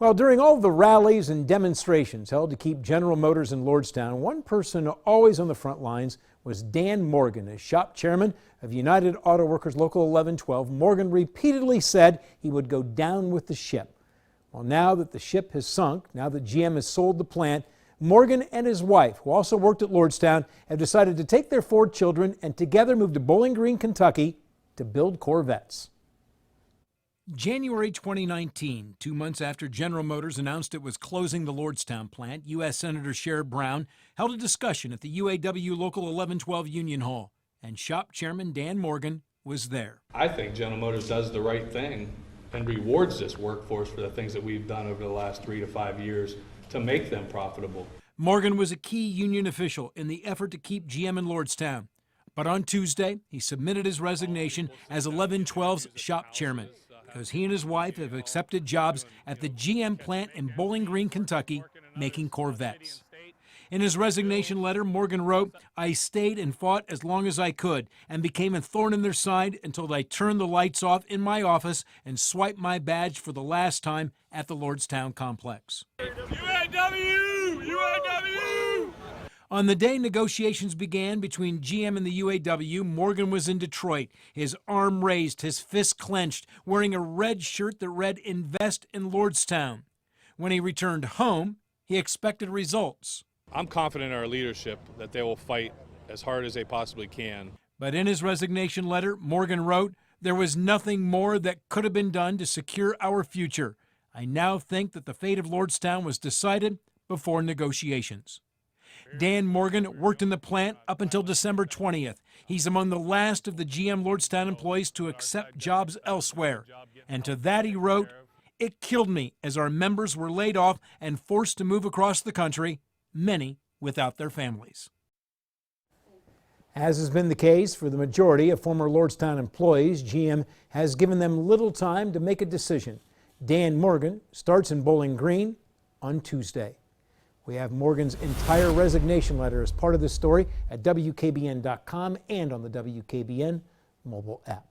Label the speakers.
Speaker 1: Well, during all the rallies and demonstrations held to keep General Motors in Lordstown, one person always on the front lines was Dan Morgan. As shop chairman of United Auto Workers Local 1112, Morgan repeatedly said he would go down with the ship. Well, now that the ship has sunk, now that GM has sold the plant, Morgan and his wife, who also worked at Lordstown, have decided to take their 4 children and together move to Bowling Green, Kentucky to build Corvettes. January 2019, 2 months after General Motors announced it was closing the Lordstown plant, U.S. Senator Sherrod Brown held a discussion at the UAW Local 1112 Union Hall, and shop chairman Dan Morgan was there.
Speaker 2: I think General Motors does the right thing and rewards this workforce for the things that we've done over the last 3 to 5 years to make them profitable.
Speaker 1: Morgan was a key union official in the effort to keep GM in Lordstown. But on Tuesday, he submitted his resignation as 1112's shop chairman, because he and his wife have accepted jobs at the GM plant in Bowling Green, Kentucky, making Corvettes. In his resignation letter, Morgan wrote, "I stayed and fought as long as I could and became a thorn in their side until I turned the lights off in my office and swiped my badge for the last time at the Lordstown complex."
Speaker 2: UAW! UAW!
Speaker 1: On the day negotiations began between GM and the UAW, Morgan was in Detroit, his arm raised, his fist clenched, wearing a red shirt that read "Invest in Lordstown." When he returned home, he expected results.
Speaker 3: I'm confident in our leadership that they will fight as hard as they possibly can.
Speaker 1: But in his resignation letter, Morgan wrote, "There was nothing more that could have been done to secure our future. I now think that the fate of Lordstown was decided before negotiations." Dan Morgan worked in the plant up until December 20th. He's among the last of the GM Lordstown employees to accept jobs elsewhere. And to that he wrote, "It killed me as our members were laid off and forced to move across the country, many without their families." As has been the case for the majority of former Lordstown employees, GM has given them little time to make a decision. Dan Morgan starts in Bowling Green on Tuesday. We have Morgan's entire resignation letter as part of this story at WKBN.com and on the WKBN mobile app.